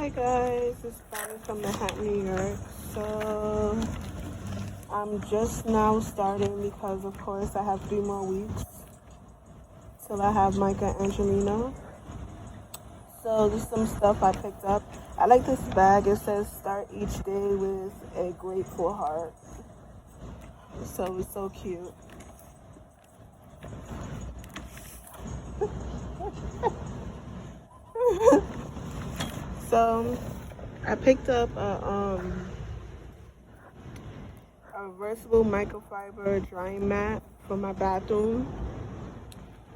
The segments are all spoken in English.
Hi guys, it's Brownie from Manhattan, New York. So I'm just now starting because of course I have 3 more weeks till I have Micahangalina. So there's some stuff I picked up. I like this bag. It says start each day with a grateful heart. So it's so cute. So I picked up a reversible microfiber drying mat for my bathroom,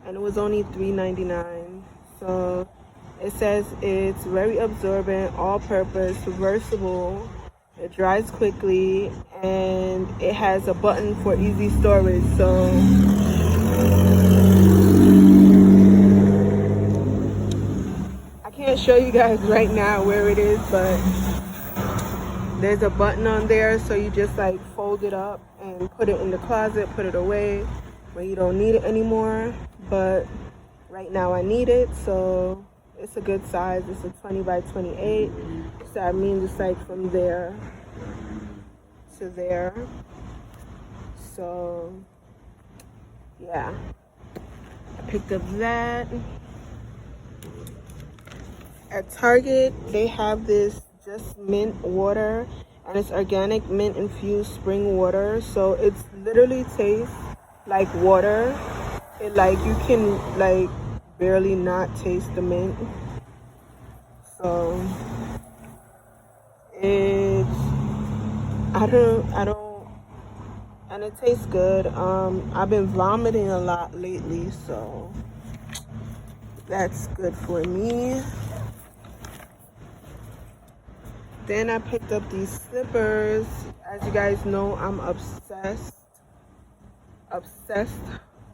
and it was only $3.99. So it says it's very absorbent, all-purpose, reversible. It dries quickly, and it has a button for easy storage. So I can't show you guys right now where it is, but there's a button on there, so you just like fold it up and put it in the closet, put it away when you don't need it anymore. But right now I need it, so it's a good size. It's a 20 by 28, so that means it's like from there to there. So yeah, I picked up that. At Target, they have this just mint water, and it's organic mint infused spring water. So it's literally tastes like water. It like you can like barely not taste the mint. So it's I don't and it tastes good. I've been vomiting a lot lately, so that's good for me. Then I picked up these slippers. As you guys know, I'm obsessed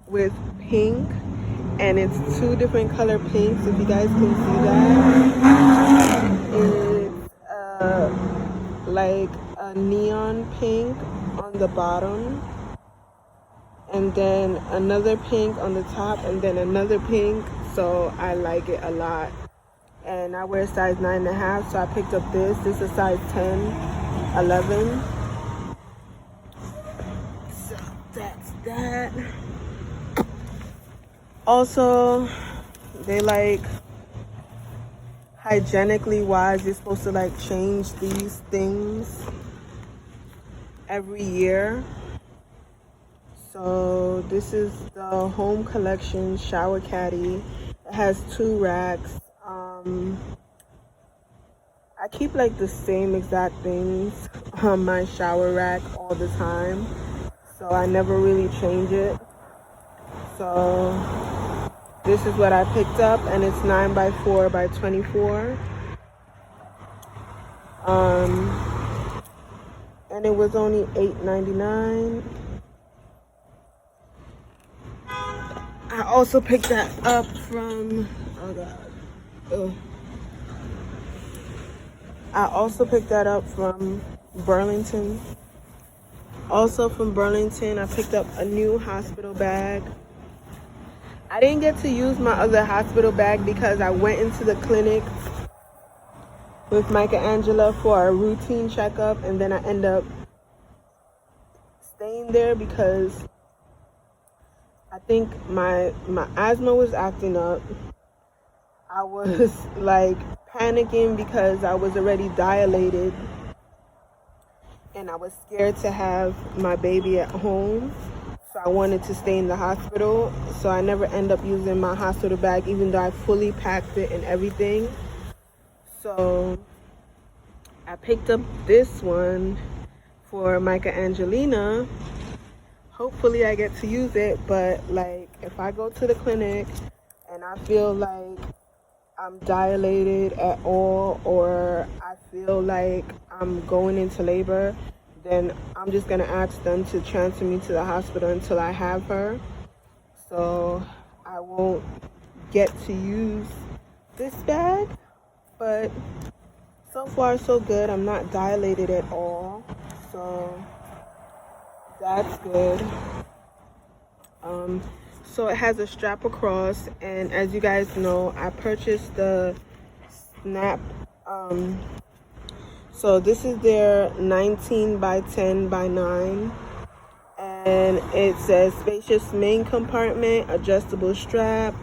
with pink, and it's 2 different color pinks, if you guys can see that. It's like a neon pink on the bottom, and then another pink on the top, and then another pink. So I like it a lot. And I wear size 9.5, so I picked up this. This is size 10, 11. So that's that. Also, they like hygienically wise, you're supposed to like change these things every year. So this is the home collection shower caddy. It has 2 racks. I keep like the same exact things on my shower rack all the time, so I never really change it. So this is what I picked up, and it's 9 by 4 by 24. And it was only $8.99. I also picked that up from I also picked that up from Burlington. Also from Burlington, I picked up a new hospital bag. I didn't get to use my other hospital bag because I went into the clinic with Micaangela for a routine checkup, and then I ended up staying there because I think my asthma was acting up. I was like panicking because I was already dilated, and I was scared to have my baby at home, so I wanted to stay in the hospital. So I never end up using my hospital bag, even though I fully packed it and everything. So I picked up this one for Micahangalina. Hopefully I get to use it, but like if I go to the clinic and I feel like I'm dilated at all, or I feel like I'm going into labor, then I'm just gonna ask them to transfer me to the hospital until I have her. So I won't get to use this bag, but so far so good. I'm not dilated at all, so that's good. So it has a strap across, and as you guys know, I purchased the snap So this is their 19 by 10 by 9, and it says spacious main compartment, adjustable strap,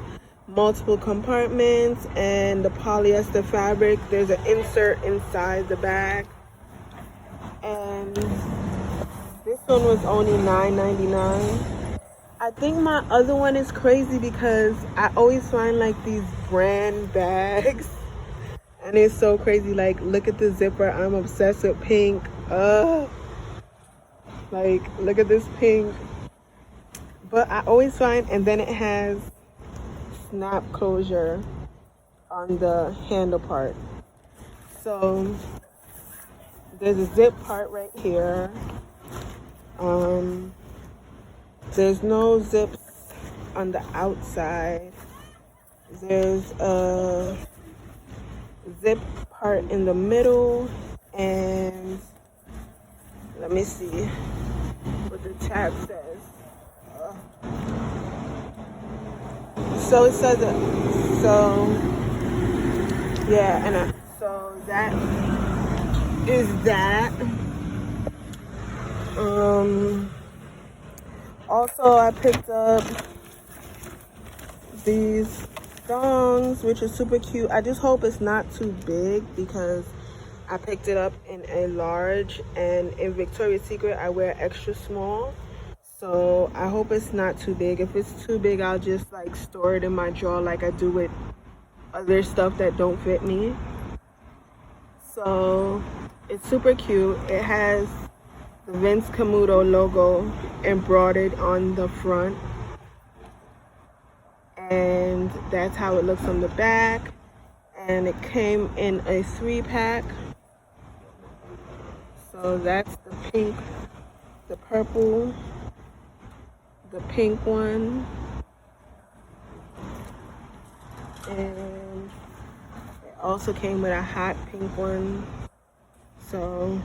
multiple compartments, and the polyester fabric. There's an insert inside the bag, and this one was only $9.99. I think my other one is crazy because I always find like these brand bags. And it's so crazy. Like, look at the zipper. I'm obsessed with pink. Like, look at this pink. But I always find, and then it has snap closure on the handle part. So there's a zip part right here. There's no zips on the outside. There's a zip part in the middle, and let me see what the tab says. So it says so that is that. Also, I picked up these thongs, which is super cute. I just hope it's not too big because I picked it up in a large, and in Victoria's Secret I wear extra small. So I hope it's not too big. If it's too big, I'll just like store it in my drawer like I do with other stuff that don't fit me. So it's super cute. It has the Vince Camuto logo embroidered on the front, and that's how it looks on the back. And it came in a 3-pack. So that's the pink, the purple, the pink one, and it also came with a hot pink one. So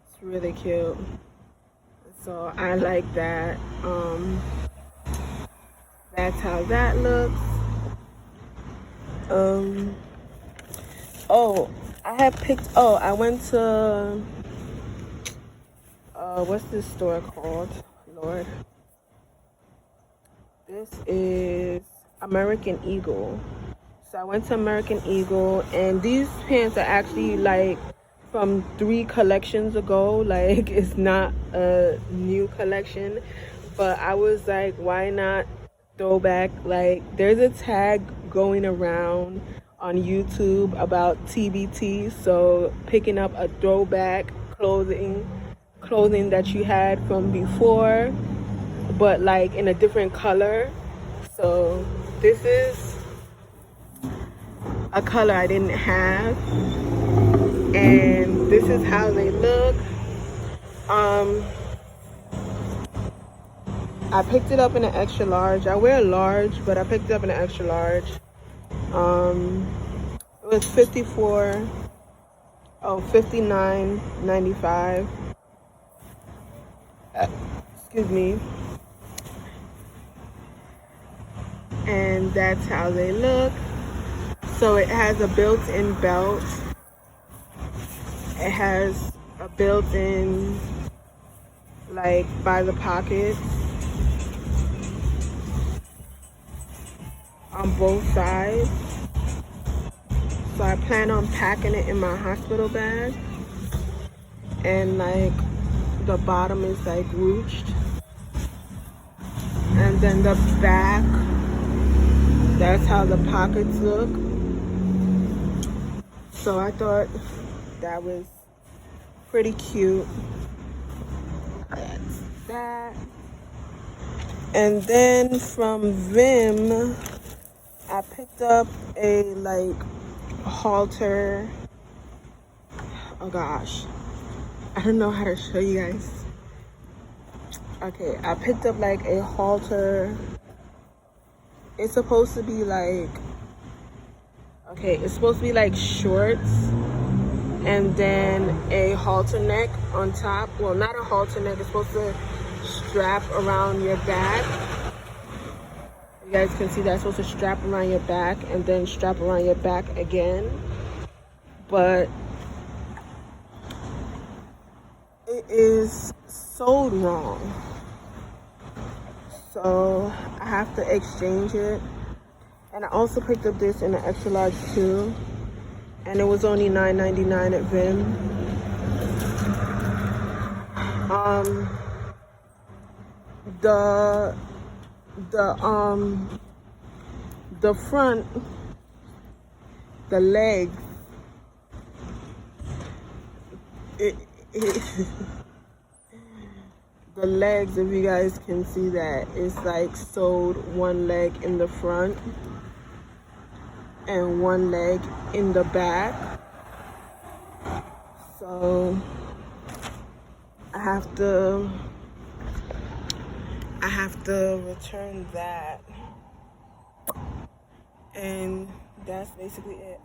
it's really cute. So I like that. That's how that looks. I went to what's this store called? Lord. This is American Eagle. So I went to American Eagle, and these pants are actually like from 3 collections ago. Like, it's not a new collection, but I was like, why not throwback? Like, there's a tag going around on YouTube about TBT, so picking up a throwback clothing that you had from before, but like in a different color. So this is a color I didn't have, and this is how they look. I picked it up in an extra large. I wear a large, but I picked it up in an extra large. It was $59.95. Excuse me. And that's how they look. So it has a built-in belt. It has a built-in, like, by the pockets on both sides. So I plan on packing it in my hospital bag, and like the bottom is like ruched, and then the back, that's how the pockets look. So I thought that was pretty cute. That's that. And then from Vim, I picked up a like halter. Oh gosh, I don't know how to show you guys. Okay, I picked up like a halter. It's supposed to be like, okay, it's supposed to be like shorts, and then a halter neck on top. Well, not a halter neck, it's supposed to strap around your back. You guys can see that's supposed to strap around your back and then strap around your back again. but it is sold wrong. So I have to exchange it. And I also picked up this in an extra large too, and it was only $9.99 at Vim. The front, the legs, it the legs, if you guys can see that, it's like sewed one leg in the front and one leg in the back. So I have to return that, and that's basically it.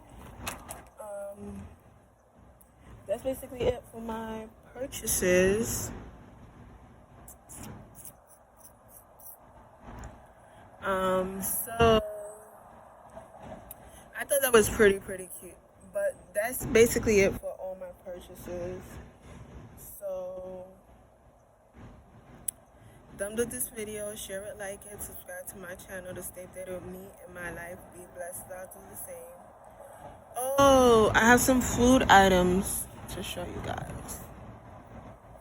That's basically it for my purchases. So I thought that was pretty cute, but that's basically it for all my purchases. So thumbs up this video, share it, like it, subscribe to my channel to stay updated with me and my life. Be blessed, I'll do the same. Oh, I have some food items to show you guys.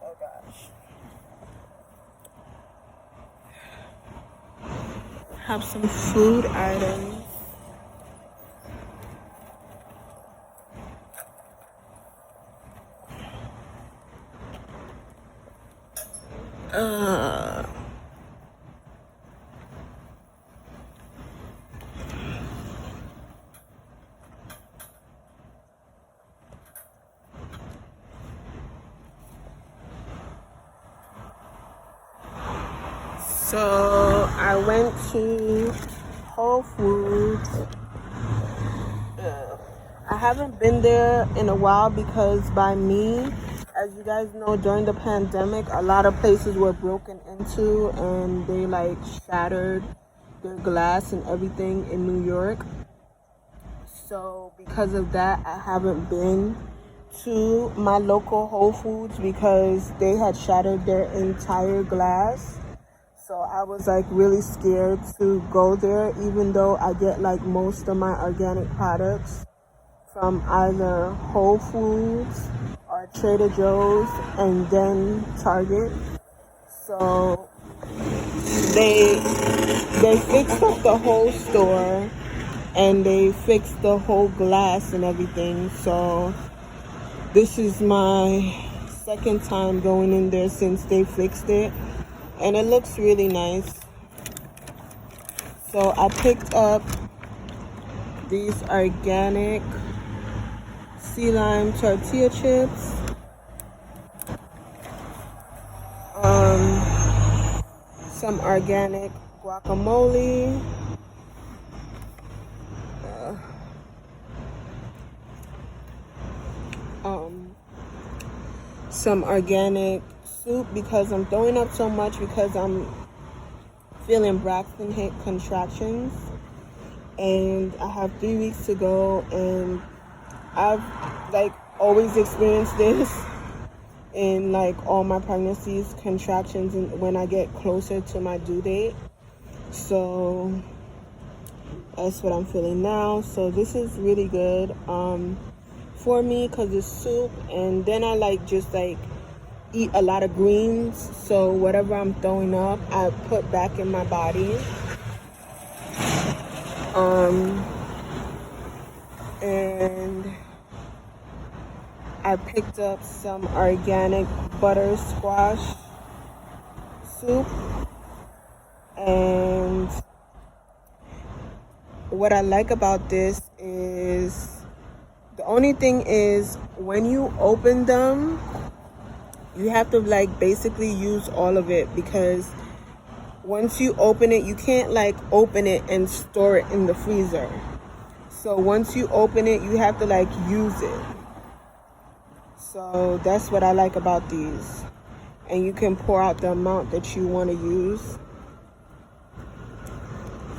Oh gosh. Have some food items. So I went to Whole Foods. I haven't been there in a while because by me, as you guys know, during the pandemic, a lot of places were broken into and they like shattered their glass and everything in New York. So because of that, I haven't been to my local Whole Foods because they had shattered their entire glass. So I was like really scared to go there, even though I get like most of my organic products from either Whole Foods or Trader Joe's and then Target. So they fixed up the whole store and they fixed the whole glass and everything. So this is my second time going in there since they fixed it. And it looks really nice. So I picked up these organic sea lime tortilla chips. Some organic guacamole. Some organic soup because I'm throwing up so much because I'm feeling Braxton Hicks contractions, and I have 3 weeks to go, and I've like always experienced this in like all my pregnancies, contractions, and when I get closer to my due date. So that's what I'm feeling now. So this is really good for me because it's soup, and then I like just like eat a lot of greens, so whatever I'm throwing up I put back in my body. And I picked up some organic butter squash soup, and what I like about this is the only thing is when you open them you have to like basically use all of it, because once you open it you can't like open it and store it in the freezer. So once you open it you have to like use it. So that's what I like about these, and you can pour out the amount that you want to use.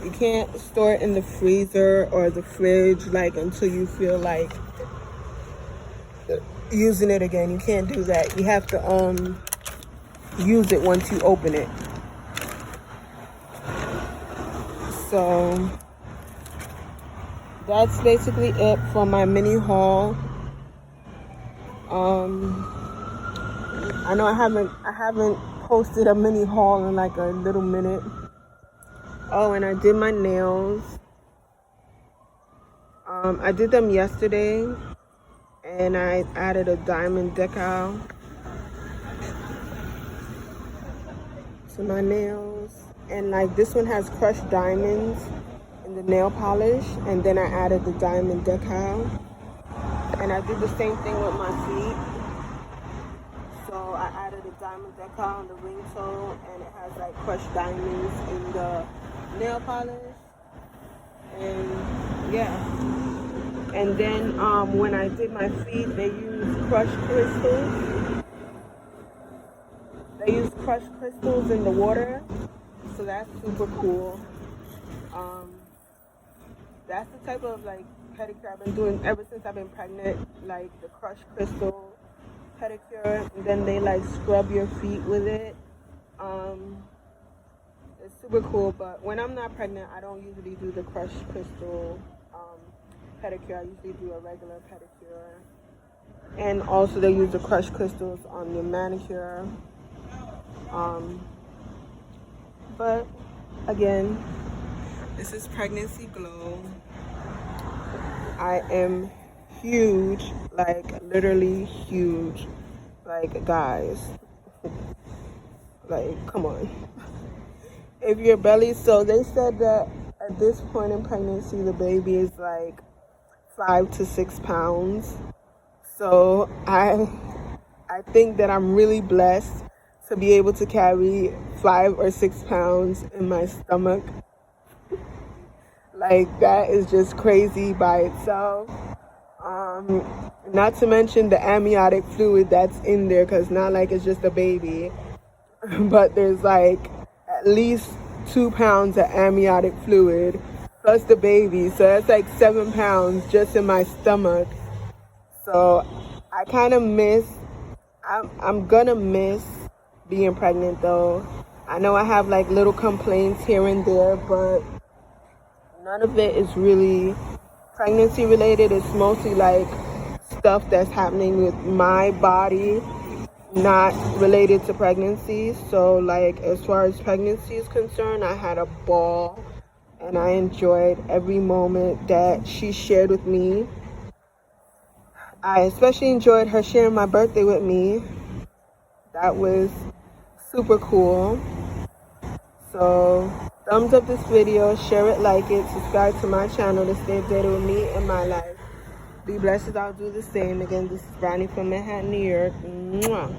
You can't store it in the freezer or the fridge like until you feel like using it again. You can't do that. You have to use it once you open it. So that's basically it for my mini haul. I know I haven't posted a mini haul in like a little minute. Oh, and I did my nails. I did them yesterday, and I added a diamond decal to my nails. And like this one has crushed diamonds in the nail polish, and then I added the diamond decal. And I did the same thing with my feet. So I added a diamond decal on the ring toe, and it has like crushed diamonds in the nail polish. And yeah. And then when I did my feet, they used crushed crystals. They used crushed crystals in the water. So that's super cool. That's the type of like pedicure I've been doing ever since I've been pregnant, like the crushed crystal pedicure, and then they like scrub your feet with it. It's super cool, but when I'm not pregnant, I don't usually do the crushed crystal pedicure. I usually do a regular pedicure, and also they use the crushed crystals on your manicure. But again, this is Pregnancy Glow. I am huge, like literally huge. Like guys, like come on. If your belly, so they said that at this point in pregnancy, the baby is like 5 to 6 pounds. So I think that I'm really blessed to be able to carry 5 or 6 pounds in my stomach. Like that is just crazy by itself. Not to mention the amniotic fluid that's in there, because not like it's just a baby, but there's like at least 2 pounds of amniotic fluid plus the baby, so that's like 7 pounds just in my stomach. So I kind of miss, I'm gonna miss being pregnant though. I know I have like little complaints here and there, but none of it is really pregnancy related. It's mostly like stuff that's happening with my body, not related to pregnancy. So like as far as pregnancy is concerned, I had a ball and I enjoyed every moment that she shared with me. I especially enjoyed her sharing my birthday with me. That was super cool. So thumbs up this video, share it, like it, subscribe to my channel to stay updated with me and my life. Be blessed as I'll do the same. Again, this is Brownie from Manhattan, New York. Mwah.